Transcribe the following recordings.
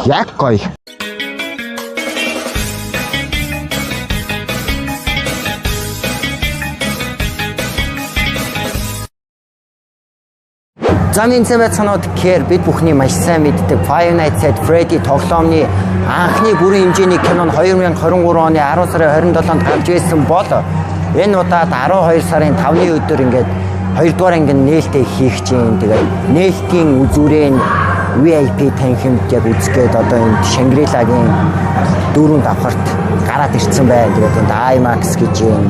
Яг гоё. Замын цэвэцэнүүд гэхээр бид бүхний маш сайн мэддэг Five Nights at Freddy тоглоомны анхны бүрэн хэмжээний кино нь 2023 оны 10 сарын 27-нд гарч ирсэн бол энэ удаад 12 сарын 5-ны өдөр ингээд 2 дугаар ангийн нээлттэй хийх чинь тэгээд нээлтийн үзүүрийн VIP танхимд яг үзгээд одоо энэ Шангрилагийн 4 давхарт гараад ирсэн байна. Тэгээд энэ IMAX гэж юм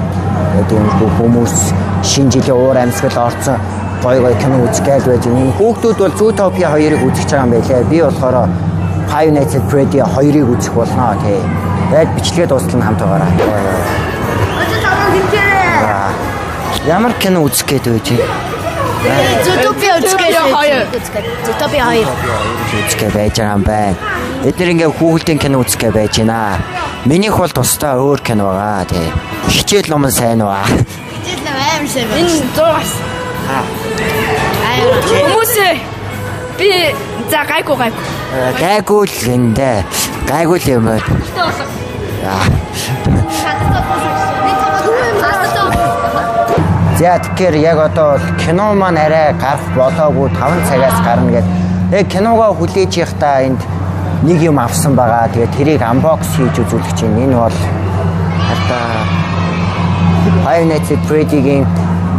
тийм хүмүүс шинэ жилийн уур амьсгал орсон гой кино үзгээл байж энэ хүүхдүүд бол Zootopia 2-ыг үзэж байгаа юм байлээ. Би болохоор Five Nights at Freddy 2-ыг үзэх болно тий. Тэгээд бичлэгээ дуустал нь хамт байгаарай. Ямар кино үзэх гээд байж вэ? Zootopia үзэх гээд Zootopia 2 үзэх гээд байж байгаа юм байна. Эдгээр ингээ хүүхдийн кино үзэх гээд байж байна. Минийх бол тусдаа өөр кино байгаа тий. Хичээл ном сайн уу? Хичээл ном аим сайн байна. Энэ 100-аас хүмүүсээ би за гайгүй гайгүй л эндээ гайгүй л юм байна. За тэгэхээр яг одоо кино маань арай гарах болоогүй 5 цагаас гарна гэдэг. Киногоо хүлээж явахдаа энд нэг юм авсан байгаа. Тэгээд тэрийг unbox хийж үзүүлэх чинь энэ бол Five Nights at Freddy-гийн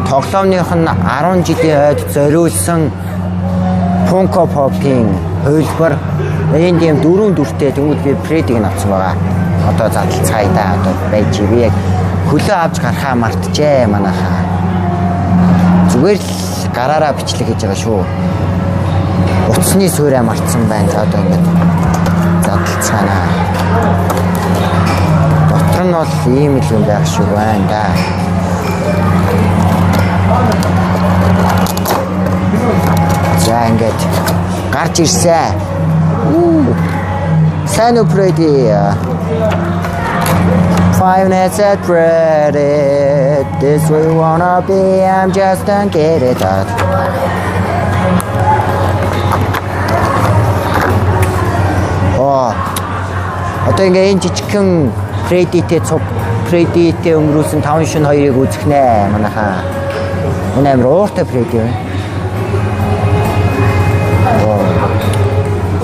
тоглоомных нь 10 жилийн ойд зориулсан Funko Pop-ийн хөлбөр энд юм дөрөв дүртэй тэгвэл би Freddy-г нь авсан байгаа. Одоо задал цайдаа одоо байж би яг хөлөө авч гарахаа мартжээ манайхаа. Зүгээр л гараараа бичлэг хийж байгаа шүү. Утасны суурай мартсан байна. Одоо ингэж задал цаанаа. Дотор нь бол ийм л юм байх шиг байна да. За ингэж гарч ирсэн. Сайн уу Freddy? Five Nights at Freddy, this way we wanna be, I'm just don't get it out. Одоо ингээ энэ жижигхэн Freddy-тэй өнгөрүүлсэн 5 шөнө 2-ыг үзэх нэ манайхаа. Энэ амар ууртай Freddy байна.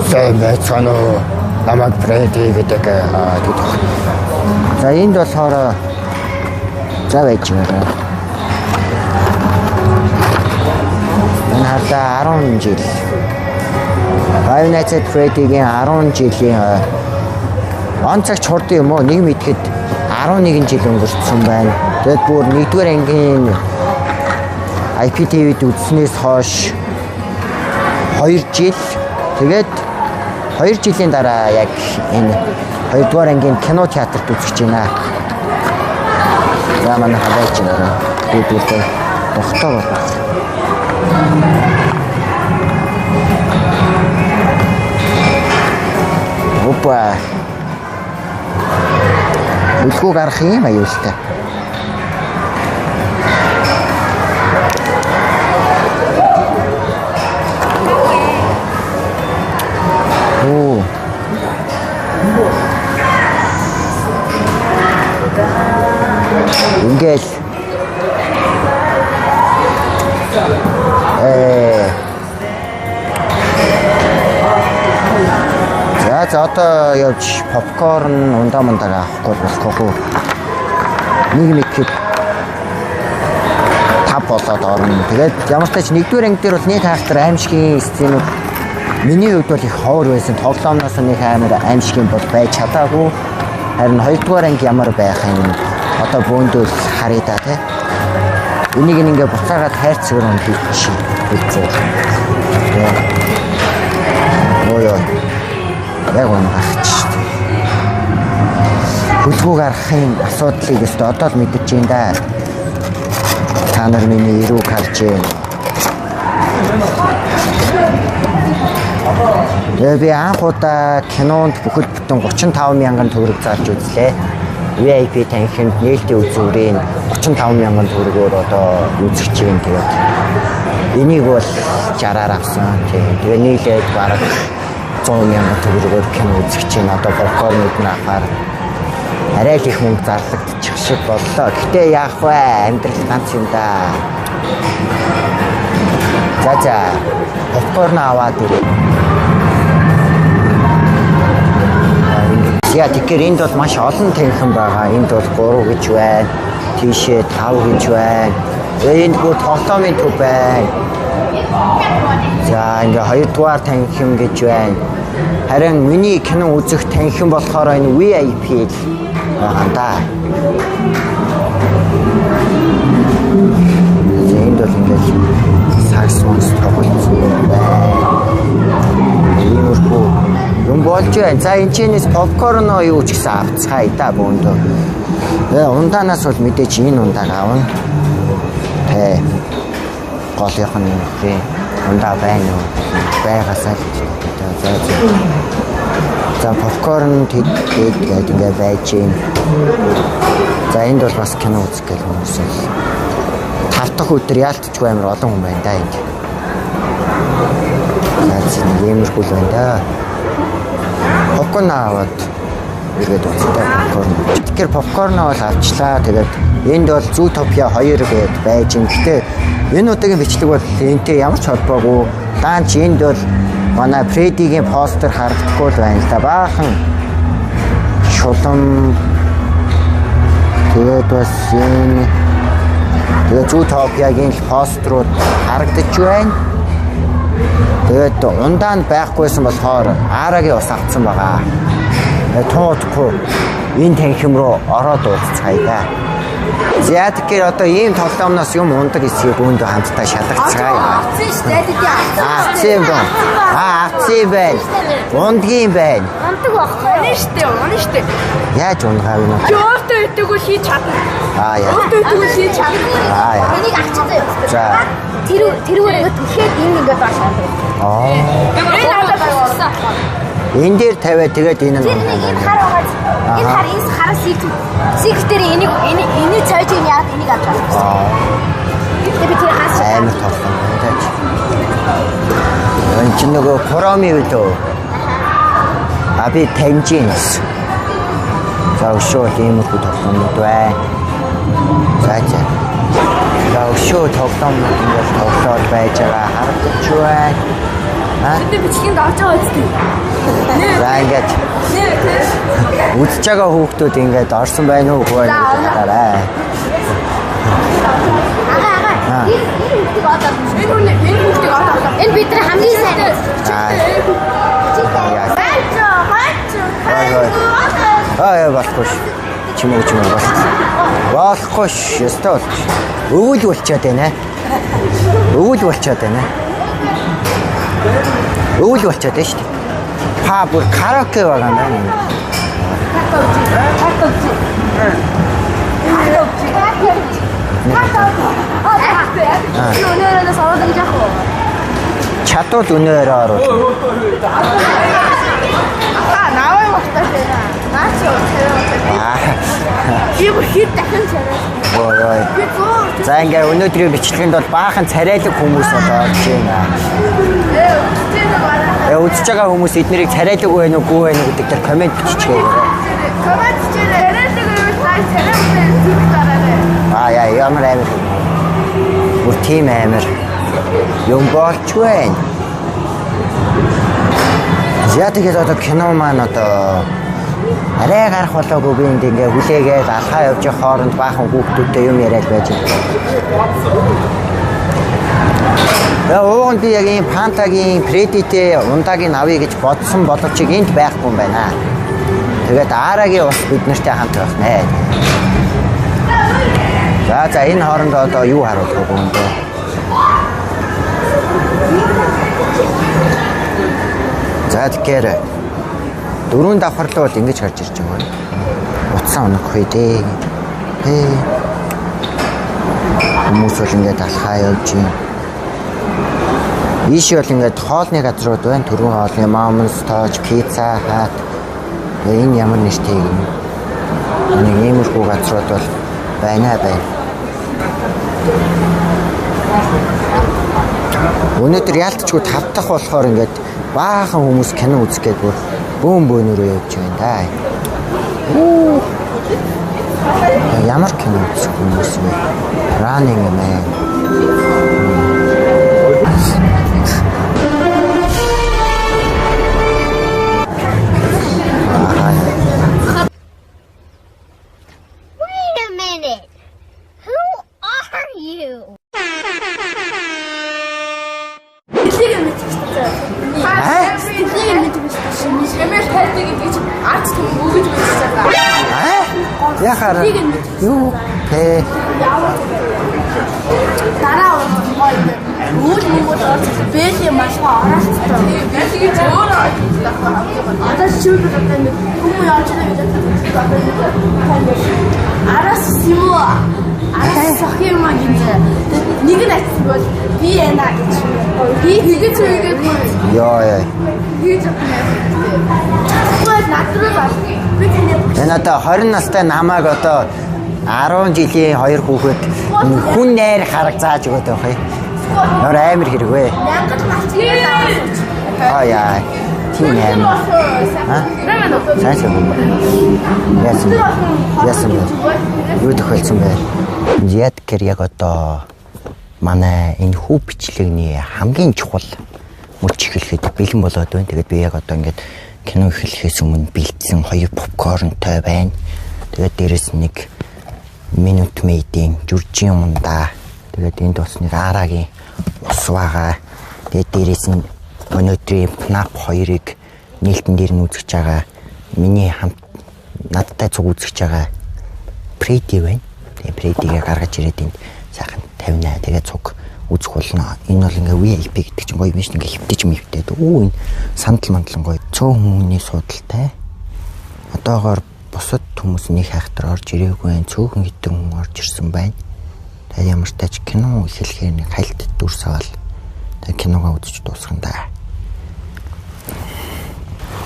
Сайн байцгаана уу? Намайг Freddy гэдэг за энд болохоор за байж байгаа. Энэ хадаа 10 жил. Five Nights at Freddy-гийн 10 жилийн онцогч хурд юм уу? Нэг мэдхэд 11 жил өнгөрсөн байна. Тэгэд бүр 1-р ангийн IPTV-д үзснээс хойш 2 жил. Тэгээд 2 жилийн дараа яг энэ 2-р ангийн кино театрт үзэж байна. За манай хаваач нэрээ дүүтэй тогтоо болох. Опа. Үлгүү гарах юм аюултай. Ингээл за одоо явж попкорн ундаа авахгүй болохгүй. Нэг ихэд 5 болоод орно. Тэгээд ямар ч тач 1-р анги дээр бол нэг хаалтар аимшигын сценүүд миний хувьд бол их ховор байсан. Тоглоомноос нэг амар аимшиг бол байж чадаагүй. Харин 2-р анги ямар байх юм одоо бөөндөл харъя да тий. Энийг ингээ буцаагаад хайрцгаар он хийх шиг хэлцээ. Ой. Яг унагч. Хөлгөө гарахын асуудлыг өстө одоо л мэдэж байна да. Та нар миний ирүү харж байна. Би анх удаа кинонд бүхэл бүтэн 35,000 төгрөг зарж үзлээ. VIP танхимд нээлтийн үзүүрийн 35,000 төгрөгөөр одоо үзэж чинь тэгээд энийг бол 60-аар авсан. Тэгээ нийлээд бараг 100,000 төгрөгөөр кино үзэж чинь одоо попкорнууд нь авахаар арай л их мөнгө зарлагдчих шиг боллоо. Гэтэ яах вэ? Амьдрал ганц юм да. За попкорн аваад ирээ. Яа тэгэхээр энд бол маш олон танхим байгаа. Энд бол 3 гэж байна. Тийшээ 5 гэж байна. Энд бүр тоглоомын төв байна. За ингээ 2 дугаар танхим гэж байна. Харин миний кино үзэх танхим болохоор энэ VIP байгаа да. Энд бол ингээ саксофон тоглосон байна. Иймэрхүү юм болж байна. За энэ чинээс попкорн юу ч гэсэн авцгаая да бөөндөө. Ундаанаас бол мэдээж энэ ундааг авна. Голынх нь ундаа байна уу? Байгаасаа л за попкорн тэгээд ингээ байж гин. За энд бол бас кино үзэх гэх хүмүүс л 5 дахь өдөр яалтчгүй амар олон хүн байна да энд. За нэг иймэрхүү л байна да. Попкорн аваад ирээд үзтээ попкорн. Тэгэхээр попкорн бол авчлаа. Тэгээд энд бол Zootopia 2 гээд байж гин. Гэтэ энэ удаагийн бичлэг бол энтэй ямар ч холбоогүй. Даанч энд бол манай Freddy-гийн постэр харагдахгүй л байна л да. Баахан шулам тэгээд бас энэ тэгээд Zootopia-гийн постерууд харагдаж байна. Тэгээд ундаанд байхгүйсэн болохоор аарагийн ус авцсан байгаа. Тоотгүй энэ танхим руу ороод уулзцгаая да. За тэгэхээр одоо ийм тоглоомноос юм ундаг эсгийг өөндөө хамтдаа шалгацгаая. Авцсан байна. Авцсан байна. Ундгийн байна. Ундаг багхгүй. Унаа штэ. Яаж унгаав юм бэ? Өөртөө өгдөг хийж чадна. Яа. Өөртөө өгдөг хийж чадна. Энийг авчихсан юм. За. Тэрүүгээр ингээд түлхээд энэ ингээд бааш авдаг. Энэ надад болсон. Энэ дээр тавиад тэгээд энэ нь унгаав. Энэ хар байгаа. Энэ хар энэ хараа сиквтэр энийг цойж ин яад энийг авч байгаа. Би тэр хас амар тоглоом байна. Энэ чинь нөгөө Chrome юу? Би Tangents. За өшөө иймэрхүү тоглоомнууд байна. За. Өшөө тоглоомнууд ингээд тоглоод байж байгаа харагдаж байна. Бид бичлэгэнд орж байгаа үстэй. За ингээд үзэж байгаа хүүхдүүд ингээд орсон байна уу хөө хараарай. Ага. Энэ хүүхдийг одоо Энэ хүүхдийг одоо энэ бидний хамгийн сайн. Болохгүй ш. Чимээ болохгүй ш. Өстой бол. Өвөл болчиход байна. Өвөл болчиход байна шүү дээ. Та бүр караоке байгаа юм байна. Өнөөрөөс ороод гэж яах вэ? Чадвал өнөөрөө оруулах. наваа багтаа байна. Наач юу царай. Юу хит дахин царай. Ой. За ингээ өнөөдрийн бичлэгэнд бол баахан царайлаг хүмүүс орж байна. Үзэж байгаа хүмүүс эднэрийг царайлаг байна уу, гүй байна уу гэдэг дээр комент биччихээрэй. Комент бичээрэй. Царайлаг юу царай зүг дараарай. Яа ямар амар. Бүр тийм амар. Юм болч байна. За тэгээд одоо кино маань одоо арай гарах болоогүй би энд ингээ хүлээгээд алхаа явж байгаа хооронд баахан хүүхдүүдтэй юм яриад байж байна. Уунд би яг ийм Фантагийн Freddy-тэй ундагийн авъя гэж бодсон боловч энд байхгүй юм байна. Тэгээд аарагийн ус бид нартай хамт байх нэ. За энэ хооронд одоо юу харуулах вэ гүндээ? За тэгэхээр дөрөв давхарлаа бол ингэж гарч ирж байгаа. Утсан оноггүй дээ. Хүмүүс бол ингээд алхаа явж байна. Ийш бол ингээд хоолны газрууд байна. Түрүүн хоолны Mom's Touch, Pizza Hut. Энэ ямар нэртэй юм? Нэг иймэрхүү газрууд бол байна. Өнөөдөр яалтчгүй 5 дахь болохоор ингээд баахан хүмүүс кино үзэх гээд бөөн бөөнөрөө явж байна да. Ямар кино үзэх хүмүүс вэ? Running Man. Wait a minute. Who are you? Хэмээл тайлдаг гэж арц том өгөж үзэж байгаа. Яхаар юу тэ Дараа гоё. Үйл мөнгөд орсон бэлгийн машин ороолцсон. Бэлгийн зөөр одоо шүүх гэдэг нь хүмүүс яаж байгаа гэж араас симүү араас сахимаа гинэ. Нэг нь атсан бол би яна гэж. Би тэгэж үгээд ёо. хийж Энэ одоо 20 настай намайг одоо 10 жилийн 2 хүүхэд хүн найр хараг зааж өгöd байх юм. Нөр амар хэрэг вэ? Яа. Тийм юм. Сайн. Яасан бэ? Юу тохиолдсон бэ? Ядкэр яг одоо манай энэ хүү бичлэгний хамгийн чухал мөч эхлэхэд бэлэн болоод байна. Тэгээд би яг одоо ингээд кино эхлэхээс өмнө бэлдсэн 2 попкорнтой байна. Тэгээд дээрэс нэг минут мэйдийн жүржин юмдаа. Тэгээд энд бас нэг арагийн ус байгаа. Тэгээд дээрэс нь өнөөдрийн FNAF 2-ыг нээлтэн дээр нь үзэж байгаа. Миний хамт надтай цуг үзэж байгаа Freddy байна. Тэгээд Freddy-гээ гаргаж ирээд энд сайхан тавина. Тэгээд цуг үзэх болно. Энэ бол ингээ VIP гэдэг чинь гоё юм шиг ингээ хөвтөж мэвтээд. Энэ сандал мандлан гоё цөөн хүмүүний судалтай. Одоогоор бусад хүмүүс нэг хайхтар орж ирээгүй байх. Цөөхөн хитэн хүн орж ирсэн байна. Тэгээд ямар ч тач кино эхлэхээр нэг хальт дүрс авал тэгээд киногоо үзэж дуусгана да.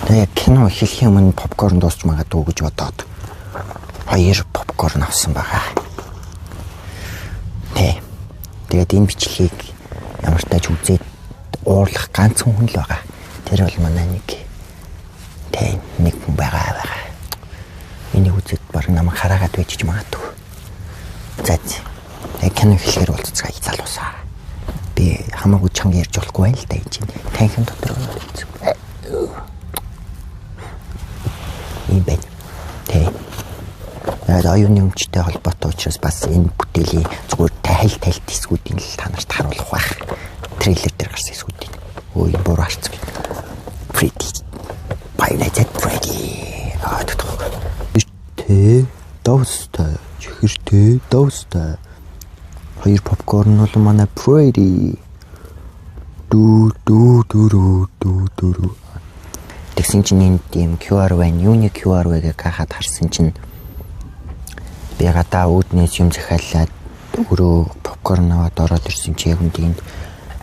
Тэгээд кино эхлэхийн өмнө попкорн дуусч магадгүй гэж бодоод 2 попкорн авсан байгаа. Тэгээд энэ бичлэгийг ямар ч тач үзээд уурлах ганцхан хүн л байгаа. Тэр бол манай нэг хүн байгаа. Энийг үзээд баг намайг хараагаад байж магадгүй. За. Тэгээд кино эхлэхээр болцгоо залуусаа. Би хамаагүй чанга ярьж болохгүй байл л да энэ чинь. Танхим дотор үзсэн. Энэ бай. Тэгээд оюуны өмчтэй холбоотой учраас бас энэ бүтээлийн зүгээр тайлт хэсгүүдийг л та нарт харуулах байх. Трейлер дээр гарсан хэсгүүдийг. Өө буруу харцсан. Freddy. Баялаад Freddy. Тэ доостой. Чихэртэй доостой. 2 попкорн бол манай Freddy. Дүү. Тэгсэн чинь энд юм QR байна. Юуны QR вэ гэж хахад харсан чинь би гадаа үүднээс юм захиалаад өөрөө попкорн аваад ороод ирсэн чи яг үнд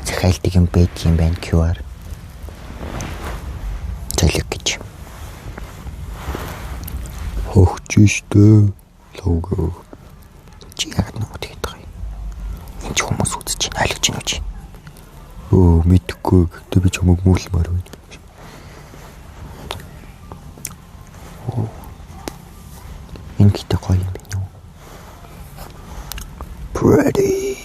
захиалдаг юм байдаг юм байна QR. Төлөг гэж. Хогч штэ лого. Чи яг нэг тэгээд байгаа юм. Энд ч хүмүүс үзэж байна алж гинүч. Өө мэдгүй гэдэг би ч хамаг муулмаар байна. Энэ гэдэг гоё юм байна уу? Freddy.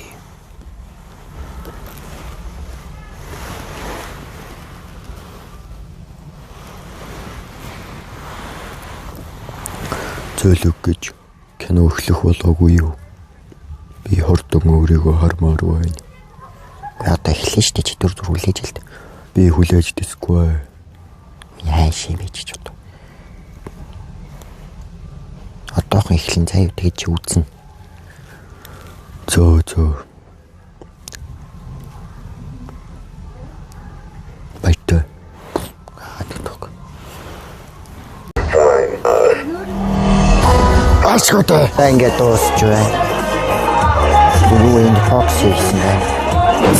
Зөөлөг гэж кино эхлэх болоогүй юу? Би хордон өөрийгөө хармаар байна. Одоо эхлэн штэ чи дүр хүлээж л. Би хүлээж дэсгүй. Яа шивэж ч одоо. Одоохон эхлэн заяа тэгж чи үзнэ. Зөө. Байта. Атдаг. Ашготой. Ингээд дуусч байна. Юу энэ Fox хийсэн байна.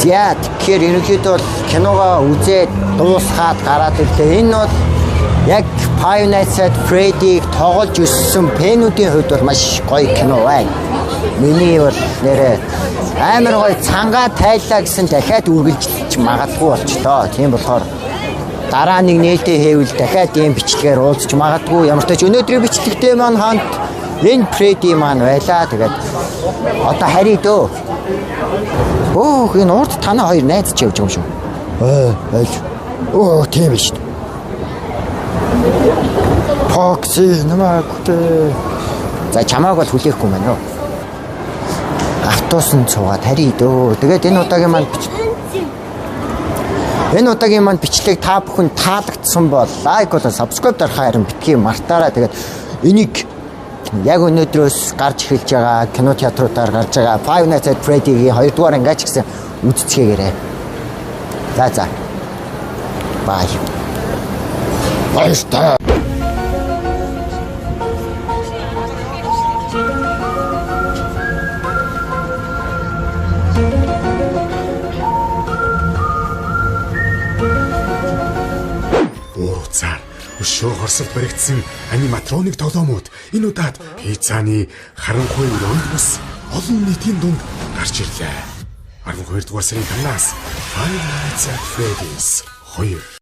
Яа тэгэхээр ерөнхийдөө бол киногоо үзээд дуусгаад гараад ирлээ. Энэ бол яг Five Nights at Freddy-г тоглож өссөн фэнүүдийн хувьд бол маш гоё кино байна. Миний бол нэрээ амар гоё цангаа тайлаа гэсэн дахиад үргэлжлэж магадгүй болчлоо. Тийм болохоор Дараа нэг нээлттэй хийвэл дахиад ийм бичлэгээр уулзч магадгүй. Ямар ч тач өнөөдрийн бичлэгтэй маань хаант энэ Фредди маань байлаа. Тэгээд одоо харъя дөө. Оо энэ урд танаа хоёр найзч явж байгаа юм шүү. Ойлж. Оо тийм биш. Фокси намайг. За чамааг бол хүлээхгүй мэн үү? Автобусын цугаад харъя дөө. Тэгээд энэ удаагийн маань бичлэг та бүхэн таалагдсан бол лайк болон subscribe дарахаа харин битгий мартаарай. Тэгээд энийг яг өнөөдрөөс гарч эхэлж байгаа кино театруудаар гарч байгаа Five Nights at Freddy-гийн 2 дугаар ангаач гэсэн үзцгээгээрэй. За. Бай. Баярлалаа. Өшөө хорсолт баригдсан аниматроник тоглоомууд энэ удаад пиццаны харанхуй ролд бас олон нийтийн дунд гарч ирлээ. 12 дугаар сарын 5-аас Five Nights at Freddy's 2